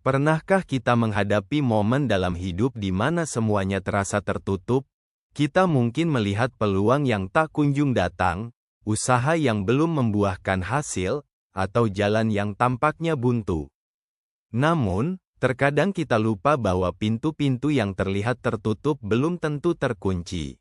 Pernahkah kita menghadapi momen dalam hidup di mana semuanya terasa tertutup? Kita mungkin melihat peluang yang tak kunjung datang, usaha yang belum membuahkan hasil, atau jalan yang tampaknya buntu. Namun, terkadang kita lupa bahwa pintu-pintu yang terlihat tertutup belum tentu terkunci.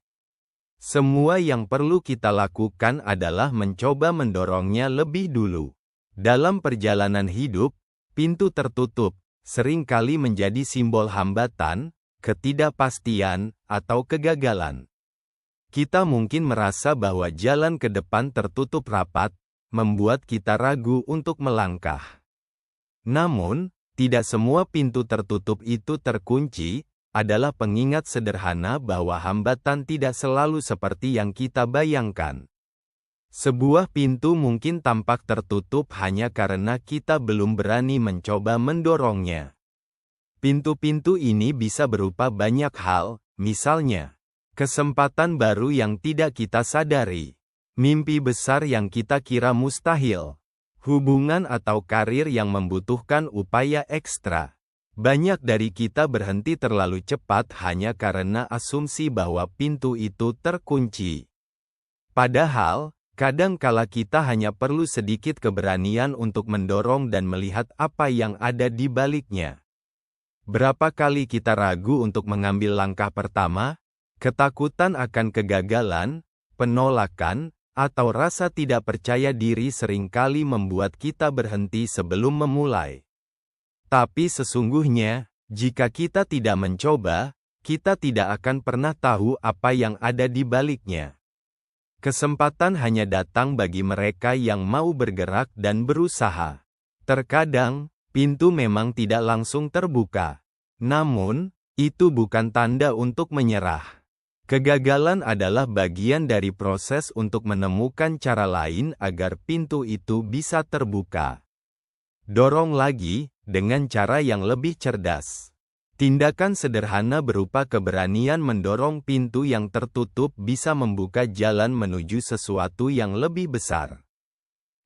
Semua yang perlu kita lakukan adalah mencoba mendorongnya lebih dulu. Dalam perjalanan hidup, pintu tertutup seringkali menjadi simbol hambatan, ketidakpastian, atau kegagalan. Kita mungkin merasa bahwa jalan ke depan tertutup rapat, membuat kita ragu untuk melangkah. Namun, tidak semua pintu tertutup itu terkunci, adalah pengingat sederhana bahwa hambatan tidak selalu seperti yang kita bayangkan. Sebuah pintu mungkin tampak tertutup hanya karena kita belum berani mencoba mendorongnya. Pintu-pintu ini bisa berupa banyak hal, misalnya, kesempatan baru yang tidak kita sadari, mimpi besar yang kita kira mustahil, hubungan atau karir yang membutuhkan upaya ekstra. Banyak dari kita berhenti terlalu cepat hanya karena asumsi bahwa pintu itu terkunci. Padahal, kadang kala kita hanya perlu sedikit keberanian untuk mendorong dan melihat apa yang ada di baliknya. Berapa kali kita ragu untuk mengambil langkah pertama? Ketakutan akan kegagalan, penolakan, atau rasa tidak percaya diri seringkali membuat kita berhenti sebelum memulai. Tapi sesungguhnya, jika kita tidak mencoba, kita tidak akan pernah tahu apa yang ada di baliknya. Kesempatan hanya datang bagi mereka yang mau bergerak dan berusaha. Terkadang, pintu memang tidak langsung terbuka. Namun, itu bukan tanda untuk menyerah. Kegagalan adalah bagian dari proses untuk menemukan cara lain agar pintu itu bisa terbuka. Dorong lagi, dengan cara yang lebih cerdas. Tindakan sederhana berupa keberanian mendorong pintu yang tertutup bisa membuka jalan menuju sesuatu yang lebih besar.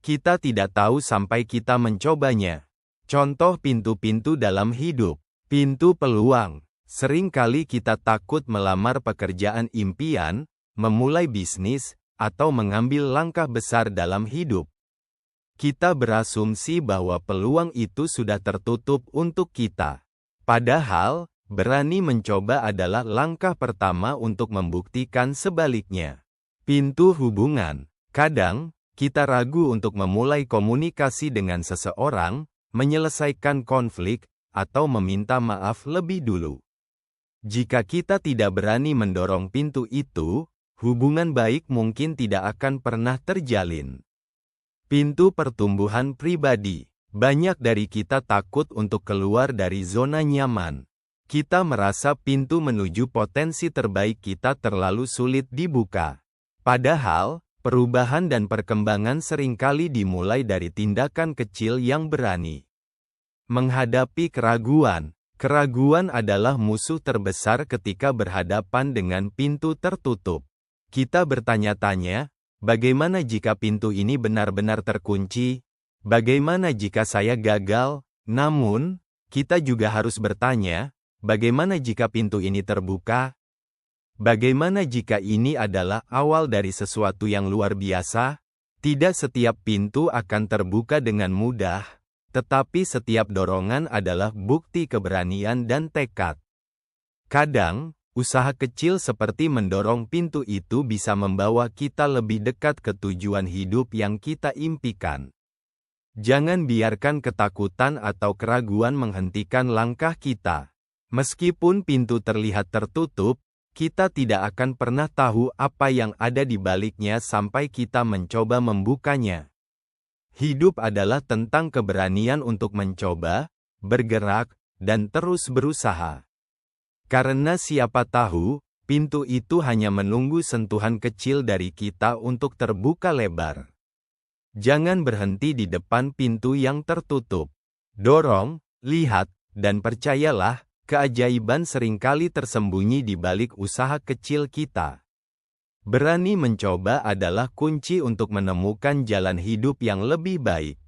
Kita tidak tahu sampai kita mencobanya. Contoh pintu-pintu dalam hidup. Pintu peluang. Seringkali kita takut melamar pekerjaan impian, memulai bisnis, atau mengambil langkah besar dalam hidup. Kita berasumsi bahwa peluang itu sudah tertutup untuk kita. Padahal, berani mencoba adalah langkah pertama untuk membuktikan sebaliknya. Pintu hubungan. Kadang, kita ragu untuk memulai komunikasi dengan seseorang, menyelesaikan konflik, atau meminta maaf lebih dulu. Jika kita tidak berani mendorong pintu itu, hubungan baik mungkin tidak akan pernah terjalin. Pintu pertumbuhan pribadi. Banyak dari kita takut untuk keluar dari zona nyaman. Kita merasa pintu menuju potensi terbaik kita terlalu sulit dibuka. Padahal, perubahan dan perkembangan seringkali dimulai dari tindakan kecil yang berani. Menghadapi keraguan. Keraguan adalah musuh terbesar ketika berhadapan dengan pintu tertutup. Kita bertanya-tanya, bagaimana jika pintu ini benar-benar terkunci? Bagaimana jika saya gagal? Namun, kita juga harus bertanya, bagaimana jika pintu ini terbuka? Bagaimana jika ini adalah awal dari sesuatu yang luar biasa? Tidak setiap pintu akan terbuka dengan mudah, tetapi setiap dorongan adalah bukti keberanian dan tekad. Kadang, usaha kecil seperti mendorong pintu itu bisa membawa kita lebih dekat ke tujuan hidup yang kita impikan. Jangan biarkan ketakutan atau keraguan menghentikan langkah kita. Meskipun pintu terlihat tertutup, kita tidak akan pernah tahu apa yang ada di baliknya sampai kita mencoba membukanya. Hidup adalah tentang keberanian untuk mencoba, bergerak, dan terus berusaha. Karena siapa tahu, pintu itu hanya menunggu sentuhan kecil dari kita untuk terbuka lebar. Jangan berhenti di depan pintu yang tertutup. Dorong, lihat, dan percayalah, keajaiban seringkali tersembunyi di balik usaha kecil kita. Berani mencoba adalah kunci untuk menemukan jalan hidup yang lebih baik.